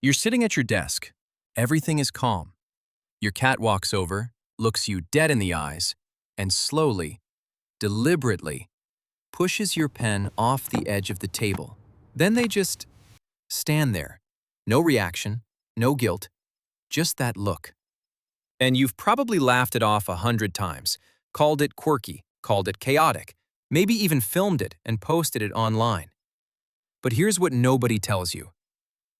You're sitting at your desk. Everything is calm. Your cat walks over, looks you dead in the eyes, and slowly, deliberately, pushes your pen off the edge of the table. Then they just stand there. No reaction, no guilt, just that look. And you've probably laughed it off 100 times, called it quirky, called it chaotic, maybe even filmed it and posted it online. But here's what nobody tells you.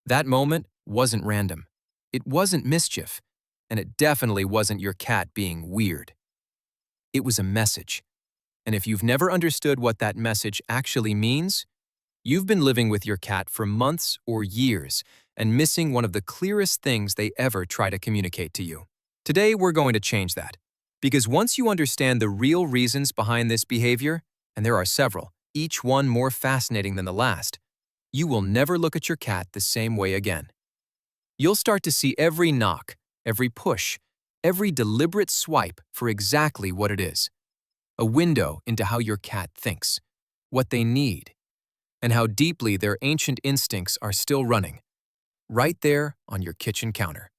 That moment wasn't random. It wasn't mischief, and it definitely wasn't your cat being weird. It was a message. And if you've never understood what that message actually means, you've been living with your cat for months or years and missing one of the clearest things they ever try to communicate to you. Today, we're going to change that. Because once you understand the real reasons behind this behavior, and there are several, each one more fascinating than the last, you will never look at your cat the same way again. You'll start to see every knock, every push, every deliberate swipe for exactly what it is. A window into how your cat thinks, what they need, and how deeply their ancient instincts are still running, right there on your kitchen counter.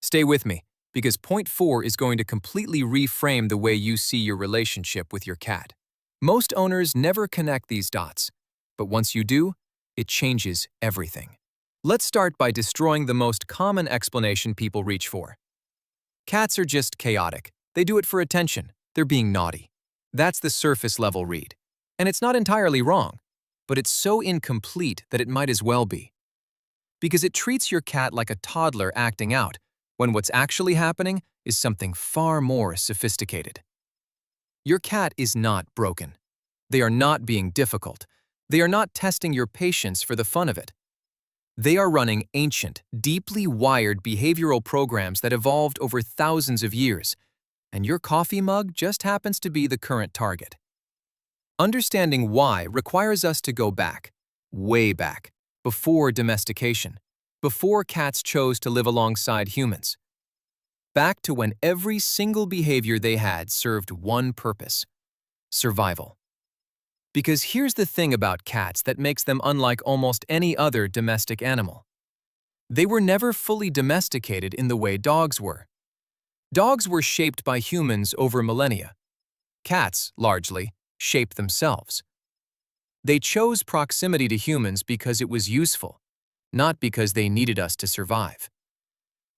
Stay with me, because point 4 is going to completely reframe the way you see your relationship with your cat. Most owners never connect these dots, but once you do, it changes everything. Let's start by destroying the most common explanation people reach for. Cats are just chaotic. They do it for attention. They're being naughty. That's the surface level read. And it's not entirely wrong, but it's so incomplete that it might as well be. Because it treats your cat like a toddler acting out, when what's actually happening is something far more sophisticated. Your cat is not broken. They are not being difficult. They are not testing your patience for the fun of it. They are running ancient, deeply wired behavioral programs that evolved over thousands of years, and your coffee mug just happens to be the current target. Understanding why requires us to go back, way back, before domestication, before cats chose to live alongside humans. Back to when every single behavior they had served one purpose: survival. Because here's the thing about cats that makes them unlike almost any other domestic animal. They were never fully domesticated in the way dogs were. Dogs were shaped by humans over millennia. Cats, largely, shaped themselves. They chose proximity to humans because it was useful, not because they needed us to survive.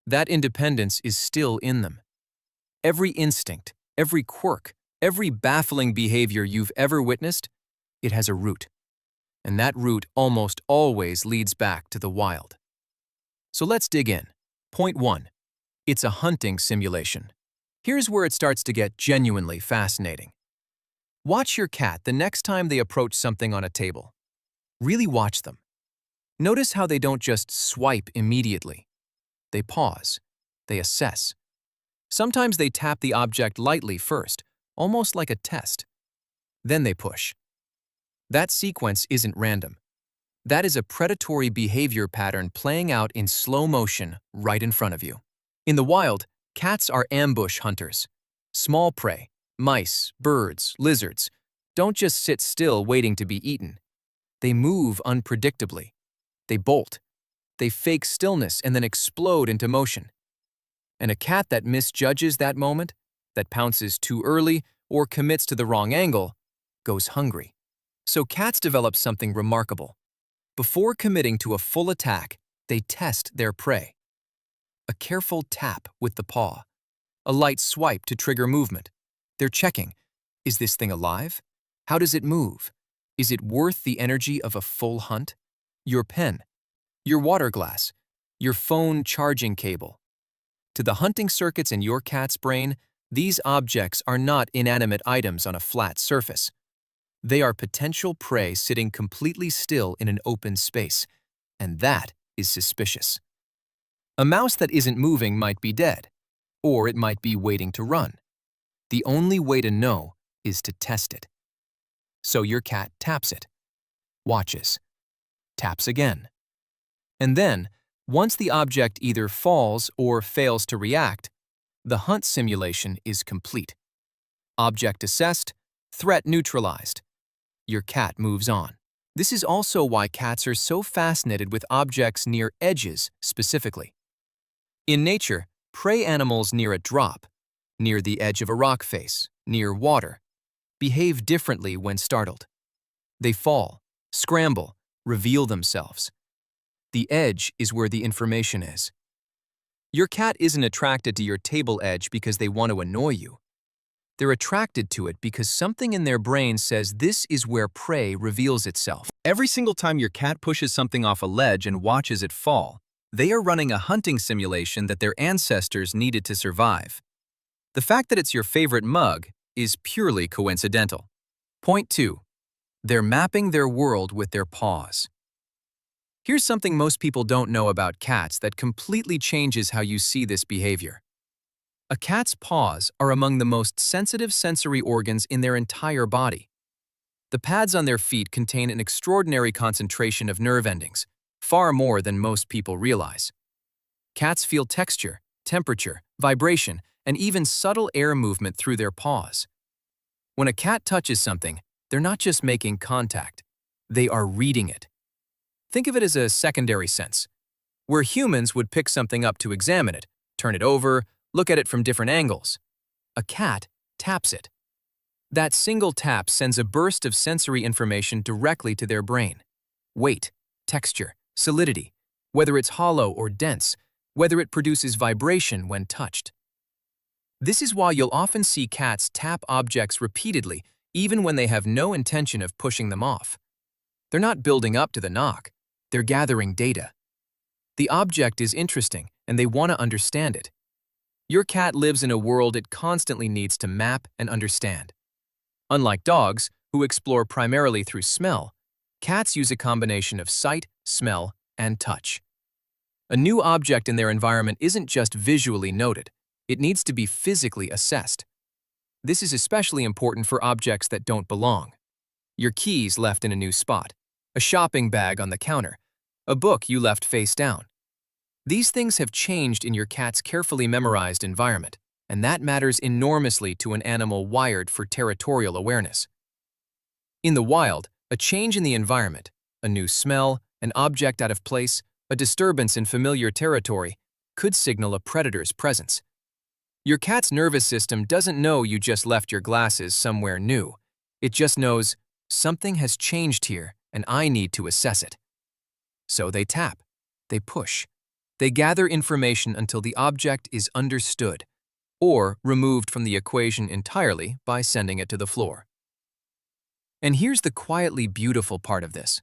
That independence is still in them. Every instinct, every quirk, every baffling behavior you've ever witnessed, it has a root. And that root almost always leads back to the wild. So let's dig in. Point 1. It's a hunting simulation. Here's where it starts to get genuinely fascinating. Watch your cat the next time they approach something on a table. Really watch them. Notice how they don't just swipe immediately. They pause. They assess. Sometimes they tap the object lightly first, almost like a test. Then they push. That sequence isn't random. That is a predatory behavior pattern playing out in slow motion right in front of you. In the wild, cats are ambush hunters. Small prey, mice, birds, lizards, don't just sit still waiting to be eaten. They move unpredictably. They bolt. They fake stillness and then explode into motion. And a cat that misjudges that moment, that pounces too early or commits to the wrong angle, goes hungry. So cats develop something remarkable. Before committing to a full attack, they test their prey. A careful tap with the paw, a light swipe to trigger movement. They're checking, is this thing alive? How does it move? Is it worth the energy of a full hunt? Your pen, your water glass, your phone charging cable. To the hunting circuits in your cat's brain, these objects are not inanimate items on a flat surface. They are potential prey sitting completely still in an open space, and that is suspicious. A mouse that isn't moving might be dead, or it might be waiting to run. The only way to know is to test it. So your cat taps it, watches, taps again. And then, once the object either falls or fails to react, the hunt simulation is complete. Object assessed, threat neutralized. Your cat moves on. This is also why cats are so fascinated with objects near edges specifically. In nature, prey animals near a drop, near the edge of a rock face, near water, behave differently when startled. They fall, scramble, reveal themselves. The edge is where the information is. Your cat isn't attracted to your table edge because they want to annoy you. They're attracted to it because something in their brain says this is where prey reveals itself. Every single time your cat pushes something off a ledge and watches it fall, they are running a hunting simulation that their ancestors needed to survive. The fact that it's your favorite mug is purely coincidental. Point 2. They're mapping their world with their paws. Here's something most people don't know about cats that completely changes how you see this behavior. A cat's paws are among the most sensitive sensory organs in their entire body. The pads on their feet contain an extraordinary concentration of nerve endings, far more than most people realize. Cats feel texture, temperature, vibration, and even subtle air movement through their paws. When a cat touches something, they're not just making contact, they are reading it. Think of it as a secondary sense, where humans would pick something up to examine it, turn it over, look at it from different angles. A cat taps it. That single tap sends a burst of sensory information directly to their brain. Weight, texture, solidity, whether it's hollow or dense, whether it produces vibration when touched. This is why you'll often see cats tap objects repeatedly, even when they have no intention of pushing them off. They're not building up to the knock, they're gathering data. The object is interesting, and they want to understand it. Your cat lives in a world it constantly needs to map and understand. Unlike dogs, who explore primarily through smell, cats use a combination of sight, smell, and touch. A new object in their environment isn't just visually noted, it needs to be physically assessed. This is especially important for objects that don't belong. Your keys left in a new spot, a shopping bag on the counter, a book you left face down. These things have changed in your cat's carefully memorized environment, and that matters enormously to an animal wired for territorial awareness. In the wild, a change in the environment, a new smell, an object out of place, a disturbance in familiar territory, could signal a predator's presence. Your cat's nervous system doesn't know you just left your glasses somewhere new. It just knows, something has changed here and I need to assess it. So they tap, they push, they gather information until the object is understood, or removed from the equation entirely by sending it to the floor. And here's the quietly beautiful part of this.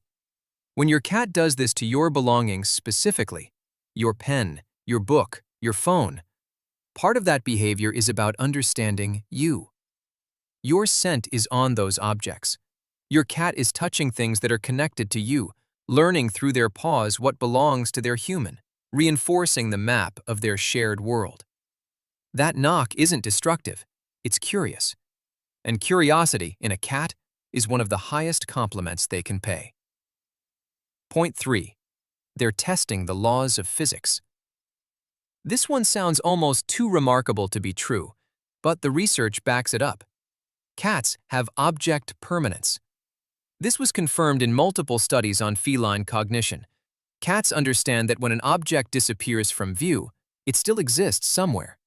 When your cat does this to your belongings specifically, your pen, your book, your phone, part of that behavior is about understanding you. Your scent is on those objects. Your cat is touching things that are connected to you, learning through their paws what belongs to their human, reinforcing the map of their shared world. That knock isn't destructive, it's curious. And curiosity in a cat is one of the highest compliments they can pay. Point 3. They're testing the laws of physics. This one sounds almost too remarkable to be true, but the research backs it up. Cats have object permanence. This was confirmed in multiple studies on feline cognition. Cats understand that when an object disappears from view, it still exists somewhere.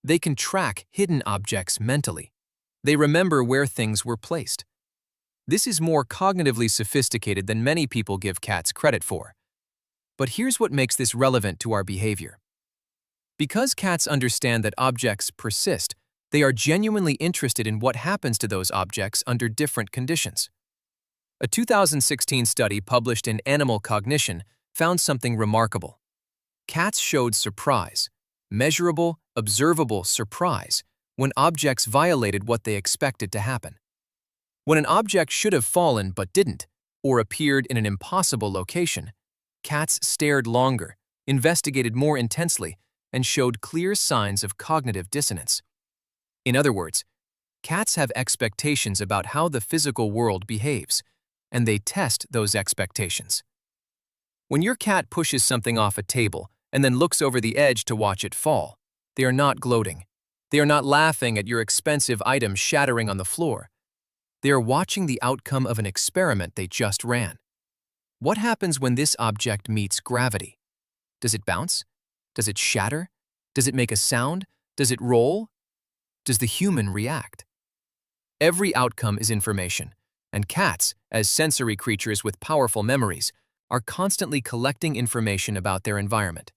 They can track hidden objects mentally. They remember where things were placed. This is more cognitively sophisticated than many people give cats credit for. But here's what makes this relevant to our behavior. Because cats understand that objects persist, they are genuinely interested in what happens to those objects under different conditions. A 2016 study published in Animal Cognition found something remarkable. Cats showed surprise, measurable, observable surprise, when objects violated what they expected to happen. When an object should have fallen but didn't, or appeared in an impossible location, cats stared longer, investigated more intensely, and showed clear signs of cognitive dissonance. In other words, cats have expectations about how the physical world behaves, and they test those expectations. When your cat pushes something off a table and then looks over the edge to watch it fall, they are not gloating. They are not laughing at your expensive item shattering on the floor. They are watching the outcome of an experiment they just ran. What happens when this object meets gravity? Does it bounce? Does it shatter? Does it make a sound? Does it roll? Does the human react? Every outcome is information, and cats, as sensory creatures with powerful memories, are constantly collecting information about their environment.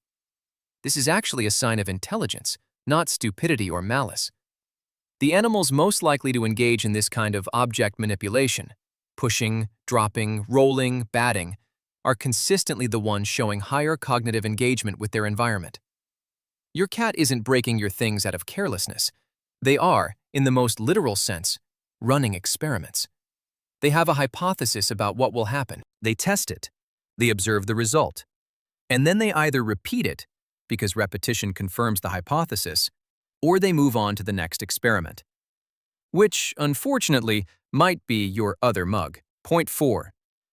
This is actually a sign of intelligence, not stupidity or malice. The animals most likely to engage in this kind of object manipulation, pushing, dropping, rolling, batting, are consistently the ones showing higher cognitive engagement with their environment. Your cat isn't breaking your things out of carelessness. They are, in the most literal sense, running experiments. They have a hypothesis about what will happen. They test it. They observe the result. And then they either repeat it, because repetition confirms the hypothesis, or they move on to the next experiment. Which, unfortunately, might be your other mug. Point 4.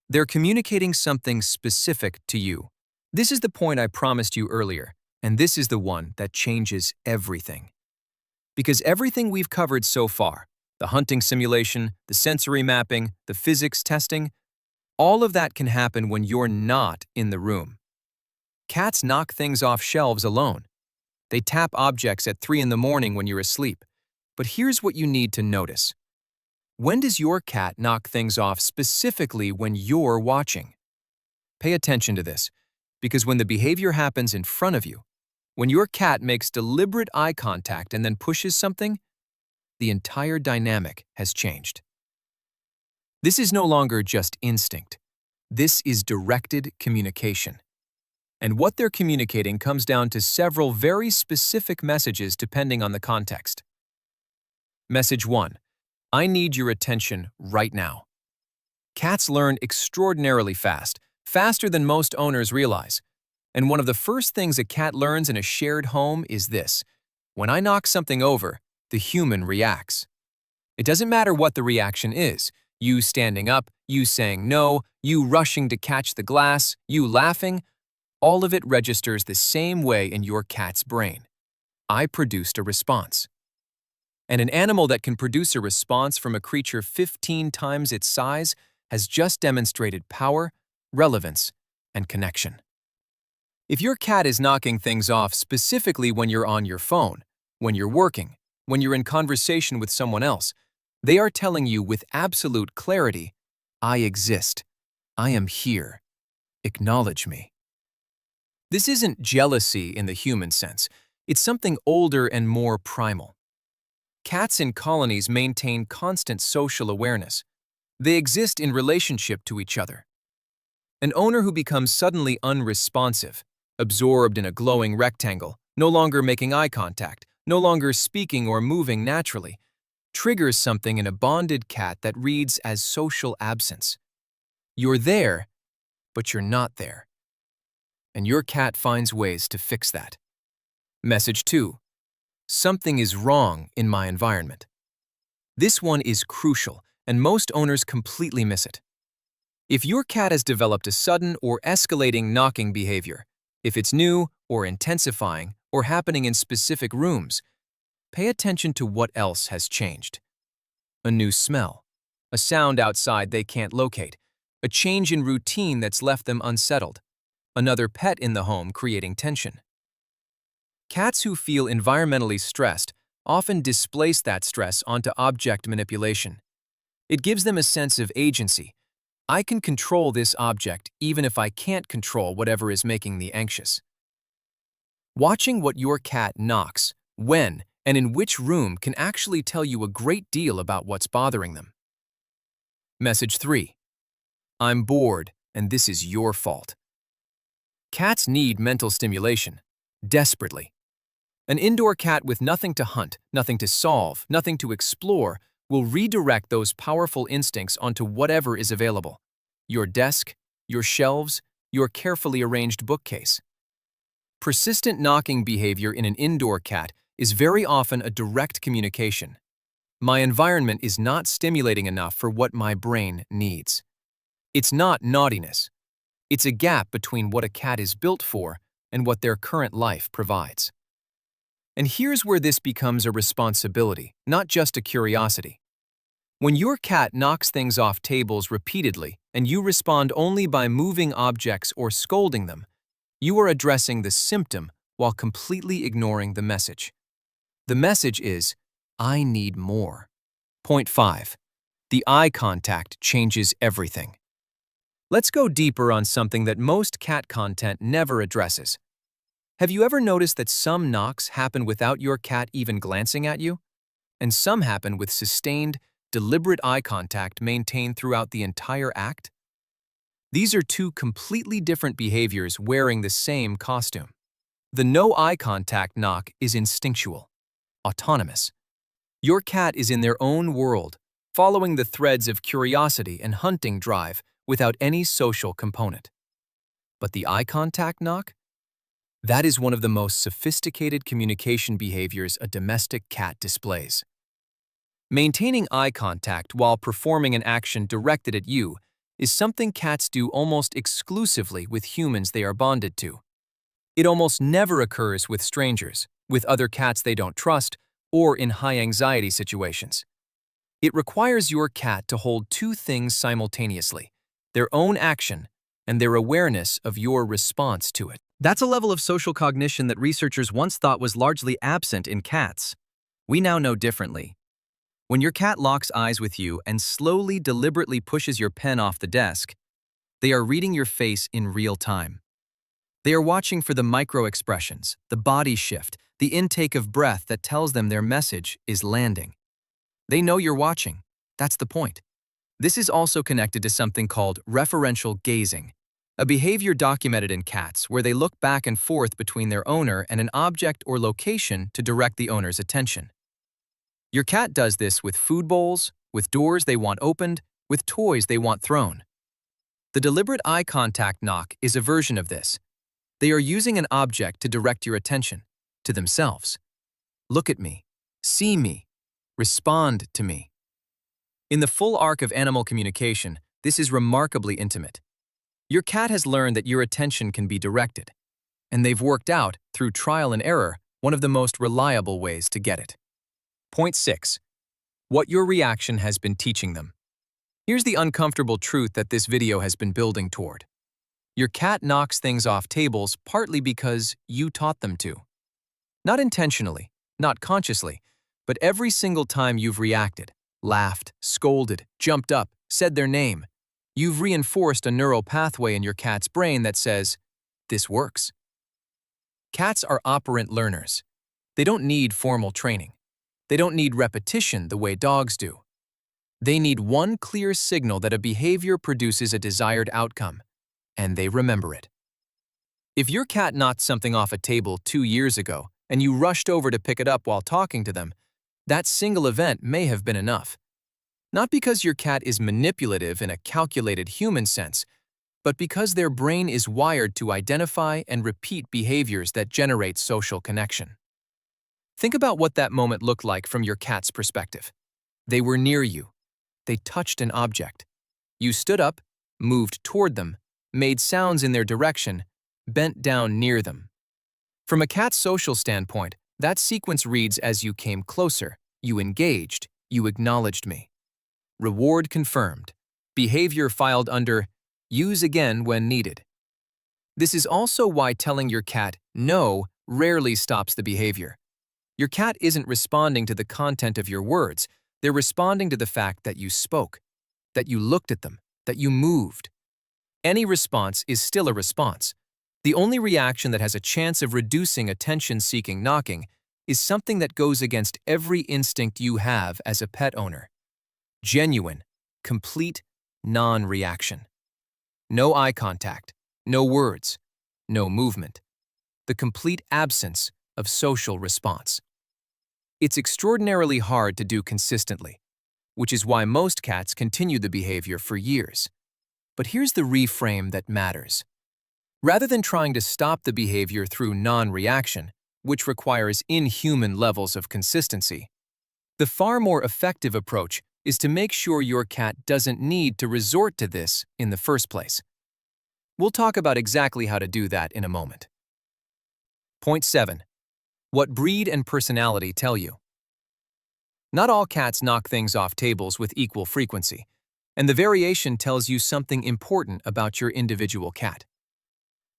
They're communicating something specific to you. This is the point I promised you earlier, and this is the one that changes everything. Because everything we've covered so far, the hunting simulation, the sensory mapping, the physics testing, all of that can happen when you're not in the room. Cats knock things off shelves alone. They tap objects at 3 in the morning when you're asleep. But here's what you need to notice. When does your cat knock things off specifically when you're watching? Pay attention to this, because when the behavior happens in front of you, when your cat makes deliberate eye contact and then pushes something, the entire dynamic has changed. This is no longer just instinct. This is directed communication. And what they're communicating comes down to several very specific messages depending on the context. Message 1. I need your attention right now. Cats learn extraordinarily fast, faster than most owners realize. And one of the first things a cat learns in a shared home is this: when I knock something over, the human reacts. It doesn't matter what the reaction is, you standing up, you saying no, you rushing to catch the glass, you laughing, all of it registers the same way in your cat's brain. I produced a response. And an animal that can produce a response from a creature 15 times its size has just demonstrated power, relevance, and connection. If your cat is knocking things off specifically when you're on your phone, when you're working, when you're in conversation with someone else, they are telling you with absolute clarity, I exist. I am here. Acknowledge me. This isn't jealousy in the human sense. It's something older and more primal. Cats in colonies maintain constant social awareness. They exist in relationship to each other. An owner who becomes suddenly unresponsive, absorbed in a glowing rectangle, no longer making eye contact, no longer speaking or moving naturally, triggers something in a bonded cat that reads as social absence. You're there, but you're not there. And your cat finds ways to fix that. Message 2. Something is wrong in my environment. This one is crucial, and most owners completely miss it. If your cat has developed a sudden or escalating knocking behavior, if it's new or intensifying or happening in specific rooms, pay attention to what else has changed. A new smell, a sound outside they can't locate, a change in routine that's left them unsettled, another pet in the home creating tension. Cats who feel environmentally stressed often displace that stress onto object manipulation. It gives them a sense of agency. I can control this object even if I can't control whatever is making me anxious. Watching what your cat knocks, when, and in which room can actually tell you a great deal about what's bothering them. Message 3. I'm bored, and this is your fault. Cats need mental stimulation, desperately. An indoor cat with nothing to hunt, nothing to solve, nothing to explore will redirect those powerful instincts onto whatever is available. Your desk, your shelves, your carefully arranged bookcase. Persistent knocking behavior in an indoor cat is very often a direct communication. My environment is not stimulating enough for what my brain needs. It's not naughtiness. It's a gap between what a cat is built for and what their current life provides. And here's where this becomes a responsibility, not just a curiosity. When your cat knocks things off tables repeatedly and you respond only by moving objects or scolding them, you are addressing the symptom while completely ignoring the message. The message is, I need more. Point 5. The eye contact changes everything. Let's go deeper on something that most cat content never addresses. Have you ever noticed that some knocks happen without your cat even glancing at you? And some happen with sustained, deliberate eye contact maintained throughout the entire act? These are two completely different behaviors wearing the same costume. The no eye contact knock is instinctual, autonomous. Your cat is in their own world, following the threads of curiosity and hunting drive without any social component. But the eye contact knock? That is one of the most sophisticated communication behaviors a domestic cat displays. Maintaining eye contact while performing an action directed at you is something cats do almost exclusively with humans they are bonded to. It almost never occurs with strangers, with other cats they don't trust, or in high-anxiety situations. It requires your cat to hold two things simultaneously: their own action and their awareness of your response to it. That's a level of social cognition that researchers once thought was largely absent in cats. We now know differently. When your cat locks eyes with you and slowly, deliberately pushes your pen off the desk, they are reading your face in real time. They are watching for the micro-expressions, the body shift, the intake of breath that tells them their message is landing. They know you're watching. That's the point. This is also connected to something called referential gazing, a behavior documented in cats where they look back and forth between their owner and an object or location to direct the owner's attention. Your cat does this with food bowls, with doors they want opened, with toys they want thrown. The deliberate eye contact knock is a version of this. They are using an object to direct your attention to themselves. Look at me. See me. Respond to me. In the full arc of animal communication, this is remarkably intimate. Your cat has learned that your attention can be directed, and they've worked out, through trial and error, one of the most reliable ways to get it. Point 6. What your reaction has been teaching them. Here's the uncomfortable truth that this video has been building toward. Your cat knocks things off tables partly because you taught them to. Not intentionally, not consciously, but every single time you've reacted, laughed, scolded, jumped up, said their name, you've reinforced a neural pathway in your cat's brain that says, this works. Cats are operant learners. They don't need formal training. They don't need repetition the way dogs do. They need one clear signal that a behavior produces a desired outcome, and they remember it. If your cat knocked something off a table 2 years ago and you rushed over to pick it up while talking to them, that single event may have been enough. Not because your cat is manipulative in a calculated human sense, but because their brain is wired to identify and repeat behaviors that generate social connection. Think about what that moment looked like from your cat's perspective. They were near you. They touched an object. You stood up, moved toward them, made sounds in their direction, bent down near them. From a cat's social standpoint, that sequence reads as you came closer, you engaged, you acknowledged me. Reward confirmed. Behavior filed under use again when needed. This is also why telling your cat no rarely stops the behavior. Your cat isn't responding to the content of your words. They're responding to the fact that you spoke, that you looked at them, that you moved. Any response is still a response. The only reaction that has a chance of reducing attention-seeking knocking is something that goes against every instinct you have as a pet owner. Genuine, complete non-reaction. No eye contact, no words, no movement. The complete absence of social response. It's extraordinarily hard to do consistently, which is why most cats continue the behavior for years. But here's the reframe that matters. Rather than trying to stop the behavior through non-reaction, which requires inhuman levels of consistency, the far more effective approach is to make sure your cat doesn't need to resort to this in the first place. We'll talk about exactly how to do that in a moment. Point 7. What breed and personality tell you. Not all cats knock things off tables with equal frequency, and the variation tells you something important about your individual cat.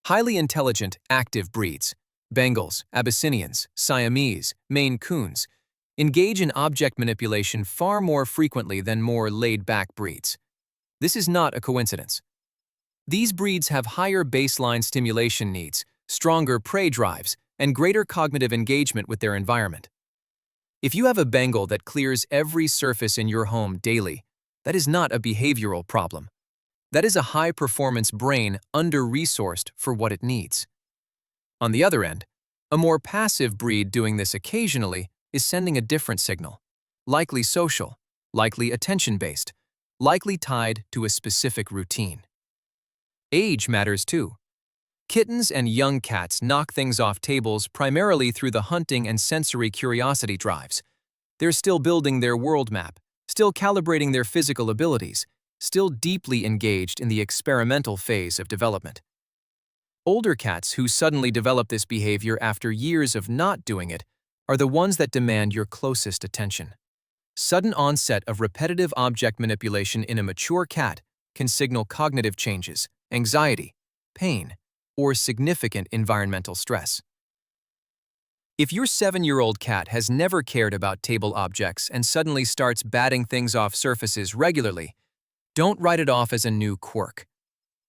Highly intelligent, active breeds, Bengals, Abyssinians, Siamese, Maine Coons, engage in object manipulation far more frequently than more laid-back breeds. This is not a coincidence. These breeds have higher baseline stimulation needs, stronger prey drives, and greater cognitive engagement with their environment. If you have a Bengal that clears every surface in your home daily, that is not a behavioral problem. That is a high-performance brain under-resourced for what it needs. On the other end, a more passive breed doing this occasionally is sending a different signal, likely social, likely attention-based, likely tied to a specific routine. Age matters too. Kittens and young cats knock things off tables primarily through the hunting and sensory curiosity drives. They're still building their world map, still calibrating their physical abilities, still deeply engaged in the experimental phase of development. Older cats who suddenly develop this behavior after years of not doing it are the ones that demand your closest attention. Sudden onset of repetitive object manipulation in a mature cat can signal cognitive changes, anxiety, pain, or significant environmental stress. If your 7-year-old cat has never cared about table objects and suddenly starts batting things off surfaces regularly, don't write it off as a new quirk.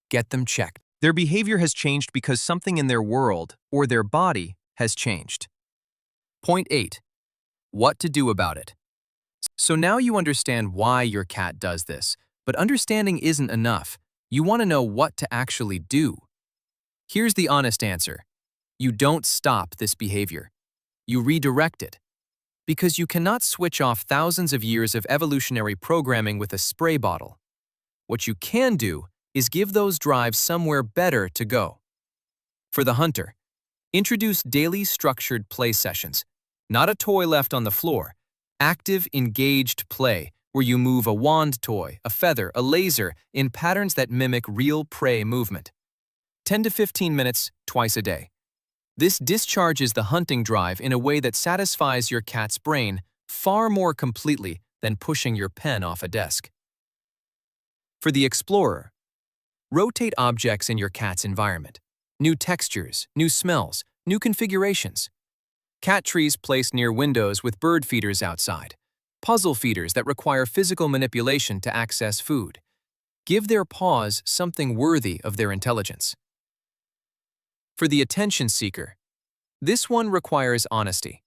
Get them checked. Their behavior has changed because something in their world or their body has changed. Point 8. What to do about it. So now you understand why your cat does this, but understanding isn't enough. You want to know what to actually do. Here's the honest answer. You don't stop this behavior. You redirect it. Because you cannot switch off thousands of years of evolutionary programming with a spray bottle. What you can do is give those drives somewhere better to go. For the hunter, introduce daily structured play sessions, not a toy left on the floor, active, engaged play where you move a wand toy, a feather, a laser in patterns that mimic real prey movement. 10 to 15 minutes twice a day. This discharges the hunting drive in a way that satisfies your cat's brain far more completely than pushing your pen off a desk. For the explorer, rotate objects in your cat's environment. New textures, new smells, new configurations. Cat trees placed near windows with bird feeders outside. Puzzle feeders that require physical manipulation to access food. Give their paws something worthy of their intelligence. For the attention seeker, this one requires honesty.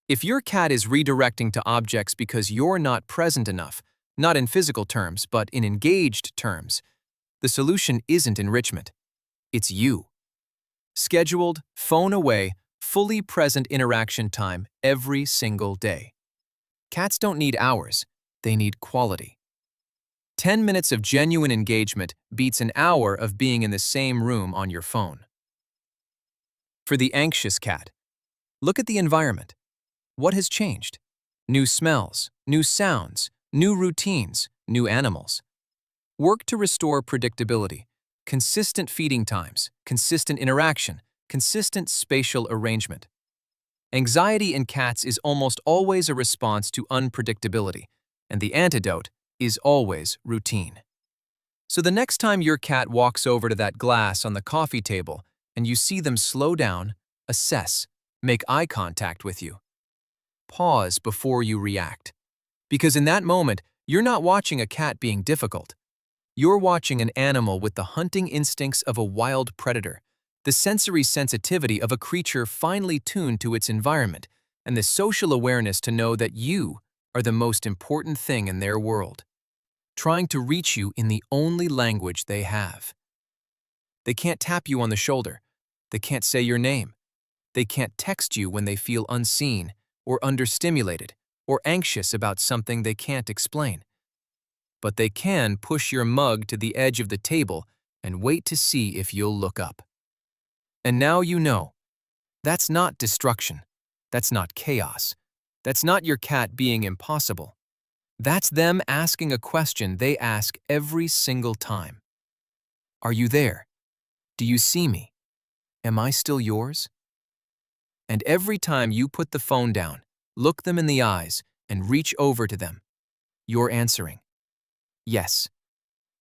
If your cat is redirecting to objects because you're not present enough, not in physical terms, but in engaged terms, the solution isn't enrichment. It's you. Scheduled, phone away, fully present interaction time every single day. Cats don't need hours, they need quality. 10 minutes of genuine engagement beats an hour of being in the same room on your phone. For the anxious cat, look at the environment. What has changed? New smells, new sounds, new routines, new animals. Work to restore predictability, consistent feeding times, consistent interaction, consistent spatial arrangement. Anxiety in cats is almost always a response to unpredictability, and the antidote is always routine. So the next time your cat walks over to that glass on the coffee table and you see them slow down, assess, make eye contact with you. Pause before you react. Because in that moment, you're not watching a cat being difficult. You're watching an animal with the hunting instincts of a wild predator, the sensory sensitivity of a creature finely tuned to its environment, and the social awareness to know that you are the most important thing in their world, trying to reach you in the only language they have. They can't tap you on the shoulder. They can't say your name. They can't text you when they feel unseen or understimulated or anxious about something they can't explain. But they can push your mug to the edge of the table and wait to see if you'll look up. And now you know. That's not destruction. That's not chaos. That's not your cat being impossible. That's them asking a question they ask every single time. Are you there? Do you see me? Am I still yours? And every time you put the phone down, look them in the eyes, and reach over to them. You're answering. Yes.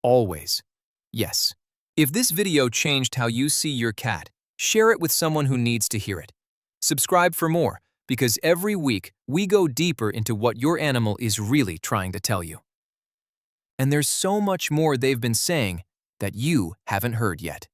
Always. Yes. If this video changed how you see your cat, share it with someone who needs to hear it. Subscribe for more, because every week we go deeper into what your animal is really trying to tell you. And there's so much more they've been saying that you haven't heard yet.